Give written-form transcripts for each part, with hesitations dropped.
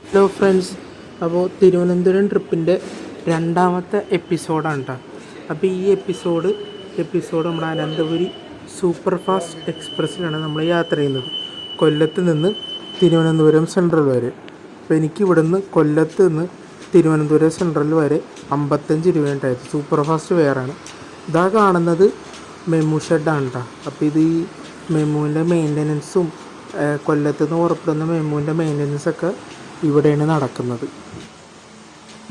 Hello friends, അപ്പോൾ തിരുവനന്തപുരം ട്രിപ്പിൻ്റെ രണ്ടാമത്തെ എപ്പിസോഡാണ് കേട്ടോ. അപ്പോൾ ഈ എപ്പിസോഡ് നമ്മുടെ അനന്തപുരി സൂപ്പർ ഫാസ്റ്റ് എക്സ്പ്രസ്സിലാണ് നമ്മൾ യാത്ര ചെയ്യുന്നത്, കൊല്ലത്ത് നിന്ന് തിരുവനന്തപുരം സെൻട്രൽ വരെ. അപ്പോൾ എനിക്ക് ഇവിടുന്ന് കൊല്ലത്ത് നിന്ന് തിരുവനന്തപുരം സെൻട്രൽ വരെ 55 രൂപയുണ്ടായിരുന്നു. Super fast വേറാണ്. ഇതാ കാണുന്നത് മെമു ഷെഡാണ് കേട്ടോ. അപ്പോൾ ഇത് ഈ മെമുവിൻ്റെ മെയിൻ്റനൻസും കൊല്ലത്ത് നിന്ന് പുറപ്പെടുന്ന മെമുവിൻ്റെ മെയിൻ്റനൻസൊക്കെ ഇവിടെയാണ് നടക്കുന്നത്.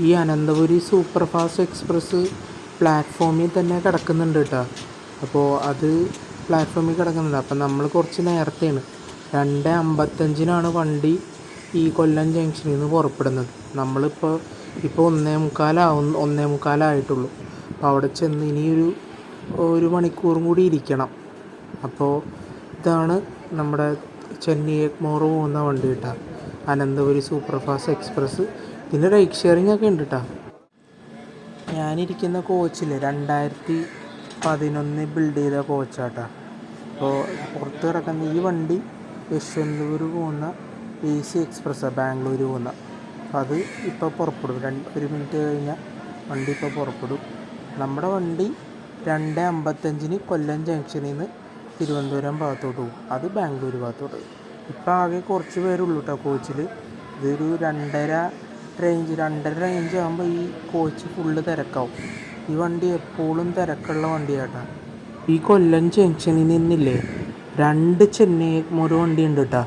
ഈ അനന്തപുരി സൂപ്പർ ഫാസ്റ്റ് എക്സ്പ്രസ് പ്ലാറ്റ്ഫോമിൽ തന്നെ കിടക്കുന്നുണ്ട് കേട്ടോ. അപ്പോൾ അത് പ്ലാറ്റ്ഫോമിൽ കിടക്കുന്നുണ്ട്. അപ്പം നമ്മൾ കുറച്ച് നേരത്തെയാണ്, 2:55 വണ്ടി ഈ കൊല്ലം ജംഗ്ഷനിൽ നിന്ന് പുറപ്പെടുന്നത്. നമ്മളിപ്പോൾ 1:45 അപ്പോൾ അവിടെ ചെന്ന് ഇനിയൊരു 1 മണിക്കൂറും കൂടി ഇരിക്കണം. അപ്പോൾ ഇതാണ് നമ്മുടെ ചെന്നൈ എഗ്മോർ പോകുന്ന വണ്ടി കേട്ടോ, അനന്തപുരി സൂപ്പർ ഫാസ്റ്റ് എക്സ്പ്രസ്. ഇതിൻ്റെ റൈഡ് ഷെയറിംഗ് ഒക്കെ ഉണ്ട് കേട്ടോ. ഞാനിരിക്കുന്ന കോച്ചിൽ 2011 ബിൽഡ് ചെയ്ത കോച്ചാട്ടോ. അപ്പോൾ പുറത്ത് കിടക്കുന്ന ഈ വണ്ടി യശ്വന്തപൂർ പോകുന്ന AC എക്സ്പ്രസ്സാണ്, ബാംഗ്ലൂർ പോകുന്ന. അപ്പോൾ അത് ഇപ്പോൾ പുറപ്പെടും. 1 മിനിറ്റ് കഴിഞ്ഞാൽ വണ്ടി ഇപ്പോൾ പുറപ്പെടും. നമ്മുടെ വണ്ടി 2:55 കൊല്ലം ജംഗ്ഷനിൽ നിന്ന് തിരുവനന്തപുരം ഭാഗത്തോട്ട് പോകും, അത് ബാംഗ്ലൂർ ഭാഗത്തോട്ട്. ഇപ്പം ആകെ കുറച്ച് പേരുള്ളൂ കേട്ടോ കോച്ചിൽ. ഇതൊരു 2:30 റേഞ്ച് ആകുമ്പോൾ ഈ കോച്ച് ഫുള്ള് തിരക്കാവും. ഈ വണ്ടി എപ്പോഴും തിരക്കുള്ള വണ്ടിയാട്ടോ. ഈ കൊല്ലം ജംഗ്ഷനിൽ നിന്നില്ലേ 2 ചെന്നൈ എഗ്മോർ വണ്ടി ഉണ്ട് കേട്ടോ.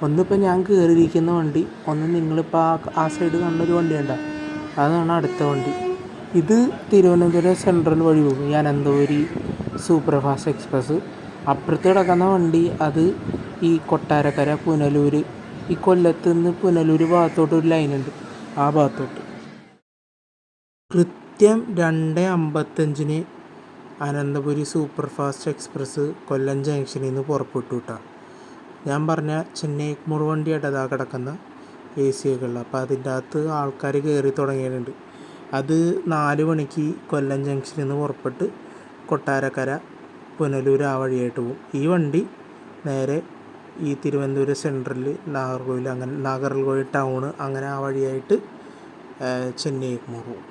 ഒന്നിപ്പോൾ ഞാൻ കയറിയിരിക്കുന്ന വണ്ടി, ഒന്ന് നിങ്ങളിപ്പോൾ ആ സൈഡ് കാണുന്നൊരു വണ്ടി ഉണ്ടോ, അതാണ് അടുത്ത വണ്ടി. ഇത് തിരുവനന്തപുരം സെൻട്രൽ വഴി പോകും, ഈ അനന്തപുരി സൂപ്പർ ഫാസ്റ്റ് എക്സ്പ്രസ്. അപ്പുറത്ത് കിടക്കുന്ന വണ്ടി അത് ഈ കൊട്ടാരക്കര, പുനലൂർ, ഈ കൊല്ലത്ത് നിന്ന് പുനലൂർ ഭാഗത്തോട്ട് ഒരു ലൈനുണ്ട്, ആ ഭാഗത്തോട്ട്. കൃത്യം 2:55 അനന്തപുരി സൂപ്പർ ഫാസ്റ്റ് എക്സ്പ്രസ് കൊല്ലം ജംഗ്ഷനിൽ നിന്ന് പുറപ്പെട്ടു കേട്ടോ. ഞാൻ പറഞ്ഞ ചെന്നൈ എഗ്മോർ വണ്ടിയായിട്ട് അതാ കിടക്കുന്ന AC ഒക്കെ ഉള്ള. അപ്പോൾ അതിൻ്റെ അകത്ത് ആൾക്കാർ കയറി തുടങ്ങിയിട്ടുണ്ട്. അത് 4 മണിക്ക് കൊല്ലം ജംഗ്ഷനിൽ നിന്ന് പുറപ്പെട്ട് കൊട്ടാരക്കര, പുനലൂർ ആ വഴിയായിട്ട് പോകും. ഈ വണ്ടി നേരെ ഈ തിരുവനന്തപുരം സെൻട്രൽ, നാഗർകോവിൽ ടൗണ്, അങ്ങനെ ആ വഴിയായിട്ട് ചെന്നൈ എഗ്മോർ പോകും.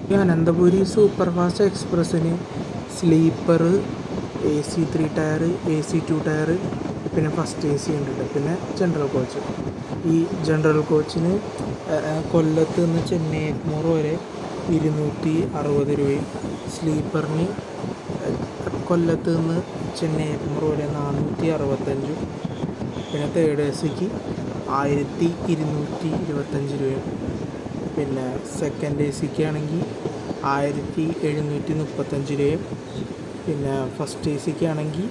ഈ അനന്തപുരി സൂപ്പർ ഫാസ്റ്റ് എക്സ്പ്രസ്സിന് sleeper, AC 3 tier, AC 2 tier, പിന്നെ ഫസ്റ്റ് AC ഉണ്ട്, പിന്നെ ജനറൽ കോച്ച്. ഈ ജനറൽ കോച്ചിന് കൊല്ലത്ത് നിന്ന് ചെന്നൈ എഗ്മോർ വരെ 260 രൂപയും, സ്ലീപ്പറിന് കൊല്ലത്ത് നിന്ന് ചെന്നൈ എഗ്മോർ വരെ 465, പിന്നെ തേർഡ് ACക്ക് 1225 രൂപയും, പിന്നെ സെക്കൻഡ് ACക്ക് ആണെങ്കിൽ 1735 രൂപയും, പിന്നെ ഫസ്റ്റ് ACക്ക് ആണെങ്കിൽ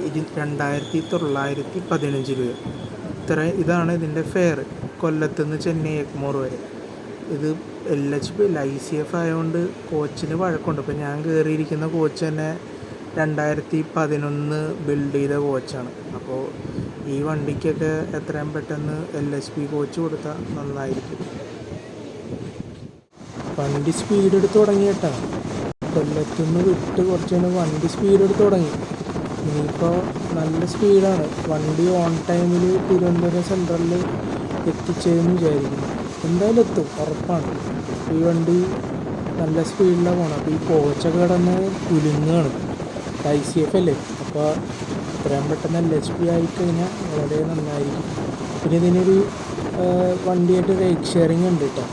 2915 രൂപയും. ഇതാണ് ഇതിൻ്റെ ഫെയർ കൊല്ലത്തുനിന്ന് ചെന്നൈ എഗ്മോർ വരെ. ഇത് LHB ICF ആയതുകൊണ്ട് കോച്ചിന് വഴക്കമുണ്ട്. ഇപ്പോൾ ഞാൻ കയറിയിരിക്കുന്ന കോച്ച് തന്നെ 2011 ബിൽഡ് ചെയ്ത കോച്ചാണ്. അപ്പോൾ ഈ വണ്ടിക്കൊക്കെ എത്രയും പെട്ടെന്ന് LHB കോച്ച് കൊടുത്താൽ നന്നായിരിക്കും. വണ്ടി സ്പീഡ് എടുത്ത് തുടങ്ങി കേട്ടോ. കൊല്ലത്തുനിന്ന് വിട്ട് കുറച്ച് വണ്ടി സ്പീഡ് എടുത്ത് തുടങ്ങി. ഇനിയിപ്പോൾ നല്ല സ്പീഡാണ് വണ്ടി. ഓൺ ടൈമിൽ തിരുവനന്തപുരം സെൻട്രലിൽ എത്തിച്ചതെന്ന് വിചാരിക്കുന്നു. എന്തായാലും എത്തും, ഉറപ്പാണ്. ഈ വണ്ടി നല്ല സ്പീഡിലാണ് പോകണം. അപ്പോൾ ഈ കോച്ചൊക്കെ കിടന്ന് കുലുങ്ങുകയാണ്. ICF അല്ലേ, അപ്പോൾ എത്രയും പെട്ടെന്ന് LHB ആയിക്കഴിഞ്ഞാൽ വളരെ നന്നായിരിക്കും. പിന്നെ ഇതിനൊരു വണ്ടിയായിട്ട് റൈഡ് ഷെയറിംഗ് ഉണ്ട് കേട്ടോ.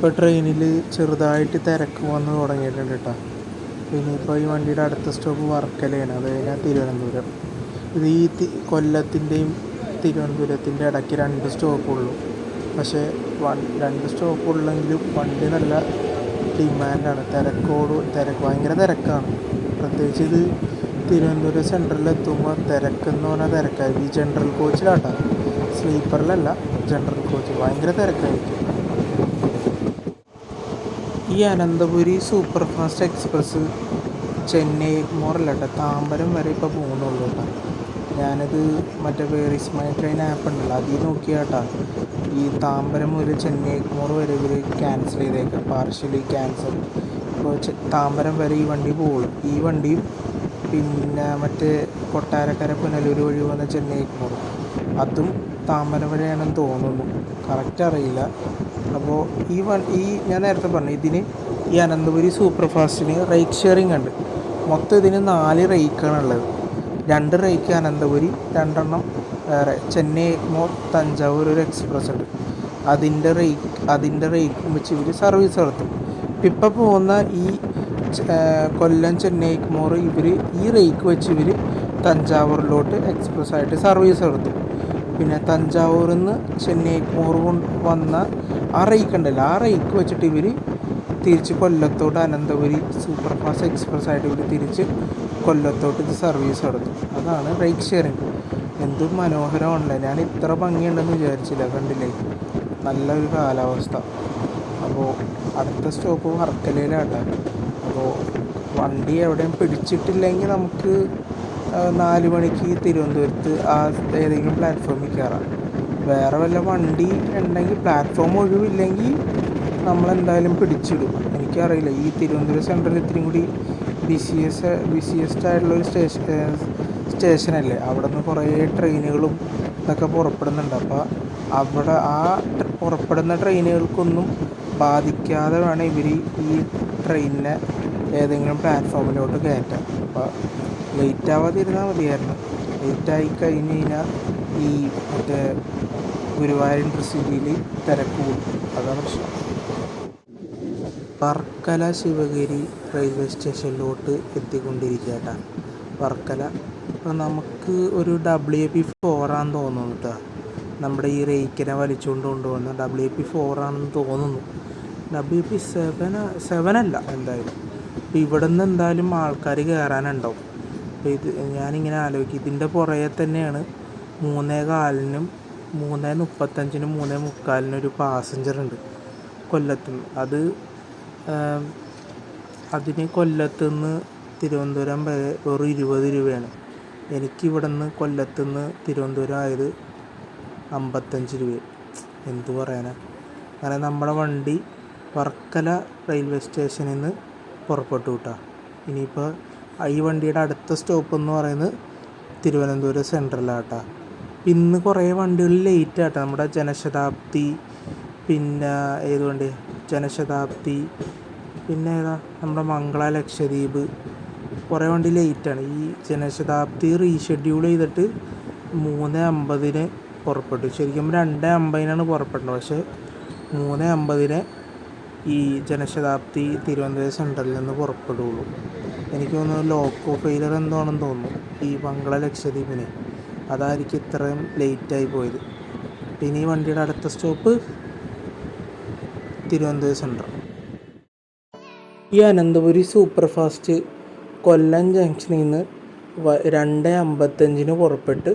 ഇപ്പോൾ ട്രെയിനിൽ ചെറുതായിട്ട് തിരക്ക് വന്ന് തുടങ്ങിയിട്ടുണ്ട് കേട്ടോ. പിന്നെ ഇപ്പോൾ ഈ വണ്ടിയുടെ അടുത്ത സ്റ്റോപ്പ് വർക്കലയാണ്, അത് കഴിഞ്ഞാൽ തിരുവനന്തപുരം. ഇത് ഈ കൊല്ലത്തിൻ്റെയും തിരുവനന്തപുരത്തിൻ്റെ ഇടയ്ക്ക് 2 സ്റ്റോപ്പുള്ളൂ. പക്ഷേ 2 സ്റ്റോപ്പുള്ളെങ്കിലും വണ്ടി നല്ല ഡിമാൻഡാണ്. ഭയങ്കര തിരക്കാണ്. പ്രത്യേകിച്ച് ഇത് തിരുവനന്തപുരം സെൻട്രലിൽ എത്തുമ്പോൾ തിരക്കെന്ന് പറഞ്ഞാൽ തിരക്കായിരിക്കും. ഈ ജനറൽ കോച്ചിലാട്ടോ, സ്ലീപ്പറിലല്ല, ജനറൽ കോച്ച്. ഭയങ്കര തിരക്കായിരിക്കും. ഈ Ananthapuri super fast express Chennai എഗ്മോറല്ല താമ്പരം വരെ ഇപ്പോൾ പോകുന്നുള്ളൂ കേട്ടോ. ഞാനത് മറ്റേ where is my train app ഉണ്ടല്ലോ, അതിൽ നോക്കിയാട്ടാ ഈ താമ്പരം മുതൽ ചെന്നൈ എഗ്മോർ വരെ ഇവർ ക്യാൻസൽ ചെയ്തേക്കാം, പാർഷ്യലി ക്യാൻസൽ. ഇപ്പോൾ താമ്പരം വരെ ഈ വണ്ടി പോകുള്ളൂ. ഈ വണ്ടിയും പിന്നെ മറ്റേ കൊട്ടാരക്കര പുനലൂർ വഴി പോകുന്ന ചെന്നൈ എഗ്മോർ അതും താമ്പരം വഴിയാണെന്ന് തോന്നുന്നു, കറക്റ്റ് അറിയില്ല. അപ്പോൾ ഈ ഞാൻ നേരത്തെ പറഞ്ഞു, ഇതിന് ഈ അനന്തപുരി സൂപ്പർ ഫാസ്റ്റിന് റേറ്റ് ഷെയറിംഗ് ഉണ്ട്. മൊത്തം ഇതിന് 4 റേക്കാണുള്ളത്. 2 റേക്ക് അനന്തപുരി, 2 വേറെ ചെന്നൈ എഗ്മോർ തഞ്ചാവൂർ ഒരു എക്സ്പ്രസ് ഉണ്ട്. അതിൻ്റെ റേറ്റ് വെച്ച് ഇവർ സർവീസ് നടത്തും. ഇപ്പോൾ പോകുന്ന ഈ കൊല്ലം ചെന്നൈ എഗ്മോർ ഈ റേക്ക് വെച്ച് ഇവർ തഞ്ചാവൂരിലോട്ട് എക്സ്പ്രസ് ആയിട്ട് സർവീസ് നടത്തും. പിന്നെ തഞ്ചാവൂരിൽ നിന്ന് ചെന്നൈ എഗ്മോർ വന്ന ആ റേക്ക് ഉണ്ടല്ലോ, ആ റേക്ക് വെച്ചിട്ട് ഇവർ തിരിച്ച് കൊല്ലത്തോട്ട് അനന്തപുരി സൂപ്പർ ഫാസ്റ്റ് എക്സ്പ്രസ് ആയിട്ട് ഇവർ തിരിച്ച് കൊല്ലത്തോട്ട് ഇത് സർവീസ് നടത്തും. അതാണ് റേക്ക് ഷെയറിങ്. എന്തും മനോഹരമാണല്ലേ, ഞാൻ ഇത്ര ഭംഗിയുണ്ടെന്ന് വിചാരിച്ചില്ല. കണ്ടില്ലേ, നല്ലൊരു കാലാവസ്ഥ. അപ്പോൾ അടുത്ത സ്റ്റോപ്പ് വർക്കലയിലാട്ടെ. അപ്പോൾ വണ്ടി എവിടെയും പിടിച്ചിട്ടില്ലെങ്കിൽ നമുക്ക് 4 മണിക്ക് തിരുവനന്തപുരത്ത് ഏതെങ്കിലും പ്ലാറ്റ്ഫോമിൽ കയറാം. വേറെ വല്ല വണ്ടി ഉണ്ടെങ്കിൽ, പ്ലാറ്റ്ഫോം ഒഴിവില്ലെങ്കിൽ നമ്മളെന്തായാലും പിടിച്ചിടും. എനിക്കറിയില്ല, ഈ തിരുവനന്തപുരം സെൻട്രൽ ഇത്തിരി കൂടി ബിസിയസ്റ്റ് ആയിട്ടുള്ളൊരു സ്റ്റേഷനല്ലേ. അവിടെ നിന്ന് കുറേ ട്രെയിനുകളും ഇതൊക്കെ പുറപ്പെടുന്നുണ്ട്. അപ്പോൾ അവിടെ ആ പുറപ്പെടുന്ന ട്രെയിനുകൾക്കൊന്നും ബാധിക്കാതെ വേണം ഇവർ ഈ ട്രെയിനിനെ ഏതെങ്കിലും പ്ലാറ്റ്ഫോമിലോട്ട് കയറ്റാം. അപ്പോൾ ലേറ്റ് ആവാതിരുന്നാൽ മതിയായിരുന്നു. ലേറ്റായി കഴിഞ്ഞ് കഴിഞ്ഞാൽ ഈ മറ്റേ ഗുരുവായൂർ ഇൻ്റർസിറ്റിയിൽ തിരക്ക് കൂടും, അതാണ് പ്രശ്നം. വർക്കല ശിവഗിരി റെയിൽവേ സ്റ്റേഷനിലോട്ട് എത്തിക്കൊണ്ടിരിക്കുക. വർക്കല ഇപ്പോൾ നമുക്ക് ഒരു WP4 ആണെന്ന് തോന്നുന്നു കേട്ടോ. നമ്മുടെ ഈ റേക്കിനെ വലിച്ചുകൊണ്ട് കൊണ്ടുപോകുന്ന WP4 ആണെന്ന് തോന്നുന്നു. WP7 അല്ല എന്തായാലും. ഇപ്പോൾ ഇവിടെ നിന്ന് എന്തായാലും ആൾക്കാർ കയറാനുണ്ടാവും. അപ്പോൾ ഞാനിങ്ങനെ ആലോചിക്കും, ഇതിൻ്റെ പുറകെ തന്നെയാണ് 3:15-നും 3:35-നും 3:45-നും ഒരു പാസഞ്ചർ ഉണ്ട് കൊല്ലത്തുനിന്ന്. അതിന് കൊല്ലത്തുനിന്ന് തിരുവനന്തപുരം വരെ വെറും 20 രൂപയാണ്. എനിക്കിവിടെ നിന്ന് കൊല്ലത്തുനിന്ന് തിരുവനന്തപുരം ആയത് 55 രൂപ. എന്തു പറയാനാ. അങ്ങനെ നമ്മുടെ വണ്ടി വർക്കല റെയിൽവേ സ്റ്റേഷനിൽ നിന്ന് പുറപ്പെട്ടു കേട്ടോ. ഇനിയിപ്പോൾ ഈ വണ്ടിയുടെ അടുത്ത സ്റ്റോപ്പ് എന്ന് പറയുന്നത് തിരുവനന്തപുരം സെൻട്രലാട്ടോ. ഇന്ന് കുറേ വണ്ടികൾ ലേറ്റ് ആട്ടോ. നമ്മുടെ ജനശതാബ്ദി, പിന്നെ ഏത് വണ്ടി, ജനശതാബ്ദി, പിന്നെ ഏതാ നമ്മുടെ മംഗള ലക്ഷദ്വീപ്, കുറേ വണ്ടി ലേറ്റാണ്. ഈ ജനശതാബ്ദി റീഷെഡ്യൂൾ ചെയ്തിട്ട് 3:50-ന് പുറപ്പെട്ടു. ശരിക്കും 2:50-നാണ് പുറപ്പെട്ടത്. പക്ഷേ 3:50-ന് ഈ ജനശതാബ്ദി തിരുവനന്തപുരം സെൻട്രലിൽ നിന്ന് പുറപ്പെടുകയുള്ളൂ. എനിക്ക് തോന്നുന്നു ലോക്കോ ഫെയിലർ എന്താണെന്ന് തോന്നുന്നു ഈ മംഗള ലക്ഷദ്വീപിന്. അതായിരിക്കും ഇത്രയും ലേറ്റായി പോയത്. പിന്നെ ഈ വണ്ടിയുടെ അടുത്ത സ്റ്റോപ്പ് തിരുവനന്തപുരം സെൻട്രൽ. ഈ അനന്തപുരി സൂപ്പർ ഫാസ്റ്റ് കൊല്ലം ജംഗ്ഷനിൽ നിന്ന് 2:55-ന് പുറപ്പെട്ട്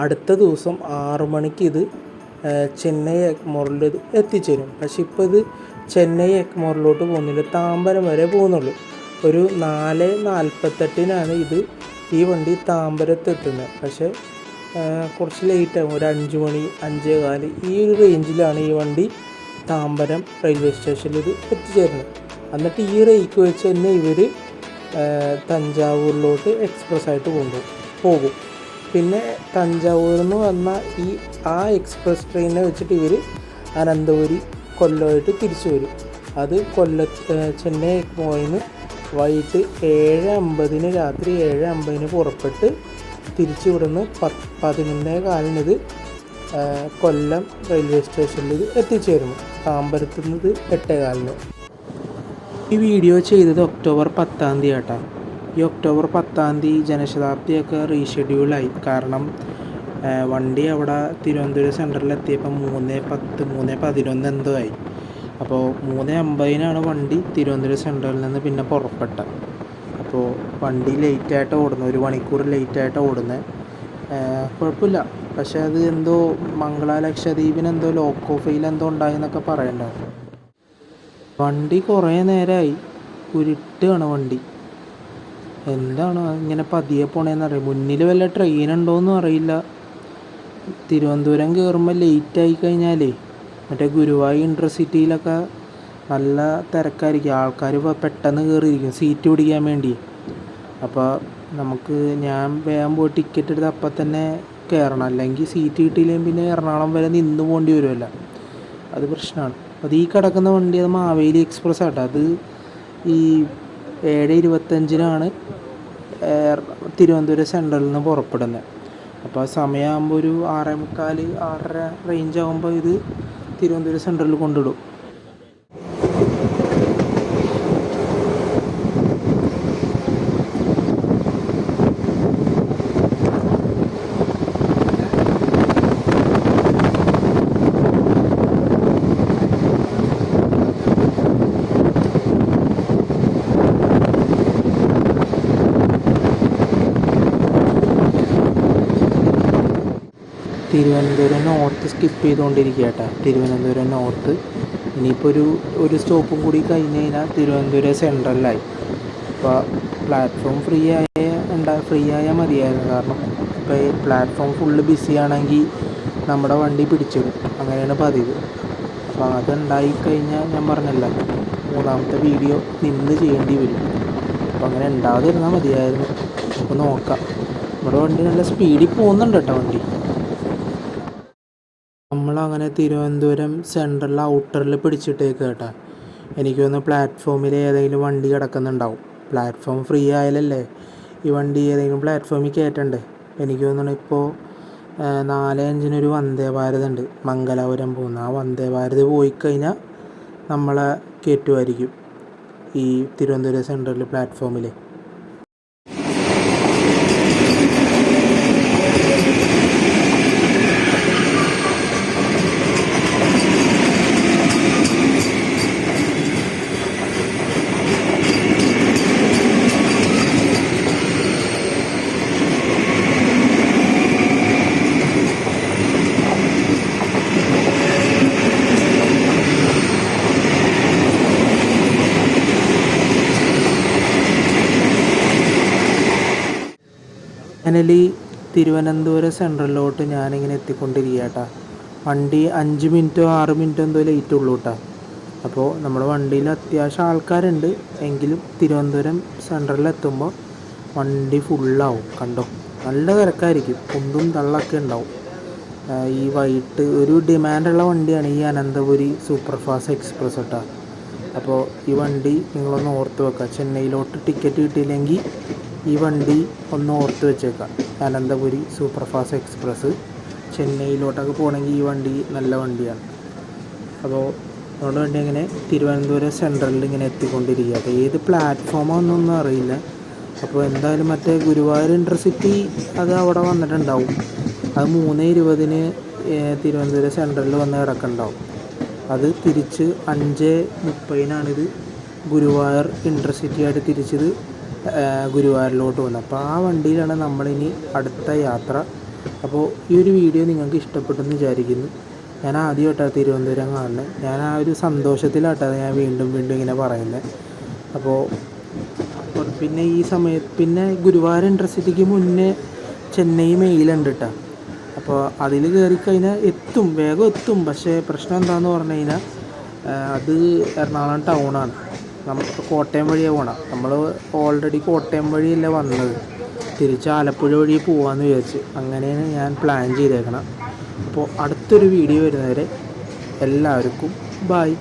അടുത്ത ദിവസം 6 മണിക്ക് ഇത് ചെന്നൈ എഗ്മോറിൽ എത്തിച്ചേരും. പക്ഷെ ഇപ്പോൾ ഇത് ചെന്നൈ എഗ്മോറിലോട്ട് പോകുന്നില്ല, താമ്പരം വരെ പോകുന്നുള്ളൂ. ഒരു 4:48-നാണ് ഈ വണ്ടി താമ്പരത്ത് എത്തുന്നത്. പക്ഷേ കുറച്ച് ലേറ്റാകും, ഒരു 5 മണി 5:15 ഈ ഒരു റേഞ്ചിലാണ് ഈ വണ്ടി താമ്പരം റെയിൽവേ സ്റ്റേഷനിൽ എത്തിച്ചേരുന്നത്. എന്നിട്ട് ഈ റേക്ക് വെച്ച് തന്നെ ഇവർ തഞ്ചാവൂരിലോട്ട് എക്സ്പ്രസ് ആയിട്ട് പോകും. പിന്നെ തഞ്ചാവൂരിൽ നിന്ന് വന്ന ആ എക്സ്പ്രസ് ട്രെയിനിനെ വെച്ചിട്ട് ഇവർ അനന്തപുരി കൊല്ലമായിട്ട് തിരിച്ചു വരും. അത് ചെന്നൈ എഗ്മോറിൽ നിന്ന് വൈകിട്ട് 7:50-ന് രാത്രി 7:50-ന് പുറപ്പെട്ട് തിരിച്ച് ഇവിടുന്ന് 11:15-ന് കൊല്ലം റെയിൽവേ സ്റ്റേഷനിൽ എത്തിച്ചേരുന്നു. താമ്പരത്തുന്നത് 8:15. ഈ വീഡിയോ ചെയ്തത് ഒക്ടോബർ 10 കേട്ടോ. ഈ ഒക്ടോബർ 10 ജനശതാബ്ദിയൊക്കെ റീഷെഡ്യൂളായി. കാരണം വണ്ടി അവിടെ തിരുവനന്തപുരം സെൻട്രലിലെത്തിയപ്പോൾ 3:10 3:11 എന്തോ ആയി. അപ്പോൾ 3:50 വണ്ടി തിരുവനന്തപുരം സെൻട്രലിൽ നിന്ന് പിന്നെ പുറപ്പെട്ടത്. അപ്പോൾ വണ്ടി ലേറ്റായിട്ട് ഓടുന്നത്, 1 മണിക്കൂർ ലേറ്റായിട്ട് ഓടുന്നത്. കുഴപ്പമില്ല. പക്ഷേ അത് എന്തോ മംഗള ലക്ഷദ്വീപിന് എന്തോ ലോക്കോ ഫെയിൽ എന്തോ ഉണ്ടായെന്നൊക്കെ പറയണ്ടായിരുന്നു. വണ്ടി കുറേ നേരമായി ഉരുട്ടാണ് വണ്ടി. എന്താണ് ഇങ്ങനെ പതിയെ പോണേന്നറിയാം. മുന്നിൽ വല്ല ട്രെയിൻ ഉണ്ടോയെന്നും അറിയില്ല. തിരുവനന്തപുരം കയറുമ്പോൾ ലേറ്റായി കഴിഞ്ഞാലേ മറ്റേ ഗുരുവായൂർ ഇൻ്റർസിറ്റിയിലൊക്കെ നല്ല തിരക്കായിരിക്കും. ആൾക്കാർ പെട്ടെന്ന് കയറിയിരിക്കും സീറ്റ് പിടിക്കാൻ വേണ്ടി. അപ്പോൾ ഞാൻ വേഗം പോയി ടിക്കറ്റ് എടുത്ത് അപ്പം തന്നെ കയറണം. അല്ലെങ്കിൽ സീറ്റ് കിട്ടിയില്ലെങ്കിൽ പിന്നെ എറണാകുളം വരെ നിന്ന് പോകേണ്ടി വരുമല്ലോ. അത് പ്രശ്നമാണ്. അത് ഈ കിടക്കുന്ന വണ്ടി അത് മാവേലി എക്സ്പ്രസ് ആട്ടോ. അത് ഈ 7:25 തിരുവനന്തപുരം സെൻട്രലിൽ നിന്ന് പുറപ്പെടുന്നത്. അപ്പോൾ സമയമാകുമ്പോൾ ഒരു 6:45 6:30 റേഞ്ച് ആകുമ്പോൾ ഇത് തിരുവനന്തപുരം സെൻട്രലിൽ കൊണ്ടിടും. തിരുവനന്തപുരം നോർത്ത് സ്കിപ്പ് ചെയ്തുകൊണ്ടിരിക്കുക കേട്ടോ. തിരുവനന്തപുരം നോർത്ത് ഇനിയിപ്പോൾ ഒരു സ്റ്റോപ്പും കൂടി കഴിഞ്ഞ് കഴിഞ്ഞാൽ തിരുവനന്തപുരം സെൻട്രലിലായി. അപ്പോൾ പ്ലാറ്റ്ഫോം ഫ്രീ ആയാൽ മതിയായിരുന്നു. കാരണം ഇപ്പോൾ ഈ പ്ലാറ്റ്ഫോം ഫുള്ള് ബിസിയാണെങ്കിൽ നമ്മുടെ വണ്ടി പിടിച്ചിടും. അങ്ങനെയാണ് പതിവ്. അപ്പോൾ അതുണ്ടായിക്കഴിഞ്ഞാൽ ഞാൻ പറഞ്ഞല്ലോ, 3ാമത്തെ വീഡിയോ നിന്ന് ചെയ്യേണ്ടി വരും. അപ്പോൾ അങ്ങനെ ഉണ്ടാകാതിരുന്നാൽ മതിയായിരുന്നു. അപ്പോൾ നോക്കാം. നമ്മുടെ വണ്ടി നല്ല സ്പീഡിൽ പോകുന്നുണ്ട് കേട്ടോ വണ്ടി. നമ്മളങ്ങനെ തിരുവനന്തപുരം സെൻട്രൽ ഔട്ടറിൽ പിടിച്ചിട്ടേക്ക് കേട്ടോ. എനിക്ക് തോന്നുന്നു പ്ലാറ്റ്ഫോമിൽ ഏതെങ്കിലും വണ്ടി കിടക്കുന്നുണ്ടാവും. പ്ലാറ്റ്ഫോം ഫ്രീ ആയാലല്ലേ ഈ വണ്ടി ഏതെങ്കിലും പ്ലാറ്റ്ഫോമിൽ കയറ്റണ്ടേ. എനിക്ക് തോന്നുന്നു ഇപ്പോൾ 4:05 വന്ദേ ഭാരത് ഉണ്ട് മംഗലാപുരം പോകുന്ന. ആ വന്ദേ ഭാരത് പോയിക്കഴിഞ്ഞാൽ നമ്മളെ കയറ്റുമായിരിക്കും ഈ തിരുവനന്തപുരം സെൻട്രൽ പ്ലാറ്റ്ഫോമിൽ. ഫൈനലി തിരുവനന്തപുരം സെൻട്രലിലോട്ട് ഞാനിങ്ങനെ എത്തിക്കൊണ്ടിരിക്കുക കേട്ടോ. വണ്ടി 5 മിനിറ്റോ 6 മിനിറ്റോ എന്തോ ലേറ്റ് ഉള്ളൂ കേട്ടോ. അപ്പോൾ നമ്മുടെ വണ്ടിയിൽ അത്യാവശ്യം ആൾക്കാരുണ്ട്. എങ്കിലും തിരുവനന്തപുരം സെൻട്രലിലെത്തുമ്പോൾ വണ്ടി ഫുള്ളാവും. കണ്ടോ, നല്ല തിരക്കായിരിക്കും. കുണ്ടും തള്ളൊക്കെ ഉണ്ടാവും. ഈ വൈകിട്ട് ഒരു ഡിമാൻഡുള്ള വണ്ടിയാണ് ഈ അനന്തപുരി സൂപ്പർ ഫാസ്റ്റ് എക്സ്പ്രസ് കേട്ടോ. അപ്പോൾ ഈ വണ്ടി നിങ്ങളൊന്ന് ഓർത്ത് വെക്കുക. ചെന്നൈയിലോട്ട് ടിക്കറ്റ് കിട്ടിയില്ലെങ്കിൽ ഈ വണ്ടി ഒന്ന് ഓർത്ത് വെച്ചേക്കാം. അനന്തപുരി സൂപ്പർ ഫാസ്റ്റ് എക്സ്പ്രസ് ചെന്നൈയിലോട്ടൊക്കെ പോകണമെങ്കിൽ ഈ വണ്ടി നല്ല വണ്ടിയാണ്. അപ്പോൾ അതുകൊണ്ട് വണ്ടി അങ്ങനെ തിരുവനന്തപുരം സെൻട്രലിൽ ഇങ്ങനെ എത്തിക്കൊണ്ടിരിക്കുക. അപ്പോൾ ഏത് പ്ലാറ്റ്ഫോമാണെന്നൊന്നും അറിയില്ല. അപ്പോൾ എന്തായാലും മറ്റേ ഗുരുവായൂർ ഇൻ്റർസിറ്റി അത് അവിടെ വന്നിട്ടുണ്ടാവും. അത് 3:20 തിരുവനന്തപുരം സെൻട്രലിൽ വന്ന് കിടക്കുന്നുണ്ടാവും. അത് തിരിച്ച് 5:30 ഗുരുവായൂർ ഇൻ്റർസിറ്റി ആയിട്ട് തിരിച്ചത് ഗുരുവായൂരിലോട്ട് വന്നു. അപ്പോൾ ആ വണ്ടിയിലാണ് നമ്മളിനി അടുത്ത യാത്ര. അപ്പോൾ ഈ ഒരു വീഡിയോ നിങ്ങൾക്ക് ഇഷ്ടപ്പെട്ടെന്ന് വിചാരിക്കുന്നു. ഞാൻ ആദ്യമായിട്ടാണ് തിരുവനന്തപുരം കാണുന്നത്. ഞാൻ ആ ഒരു സന്തോഷത്തിലായിട്ടാണ് ഞാൻ വീണ്ടും ഇങ്ങനെ പറയുന്നത്. അപ്പോൾ പിന്നെ ഈ സമയത്ത് പിന്നെ ഗുരുവായൂർ ഇൻ്റർസിറ്റിക്ക് മുന്നേ ചെന്നൈ മെയിലുണ്ട് കേട്ടോ. അപ്പോൾ അതിൽ കയറിക്കഴിഞ്ഞാൽ വേഗം എത്തും. പക്ഷേ പ്രശ്നം എന്താണെന്ന് പറഞ്ഞു കഴിഞ്ഞാൽ അത് എറണാകുളം ടൗണാണ്. നമുക്ക് കോട്ടയം വഴിയാണ് പോകണം. നമ്മൾ ഓൾറെഡി കോട്ടയം വഴിയല്ല വന്നത്. തിരിച്ച് ആലപ്പുഴ വഴി പോകാമെന്ന് വിചാരിച്ച് അങ്ങനെയാണ് ഞാൻ പ്ലാൻ ചെയ്തേക്കണം. അപ്പോൾ അടുത്തൊരു വീഡിയോ വരുന്നവരെ എല്ലാവർക്കും ബായ്.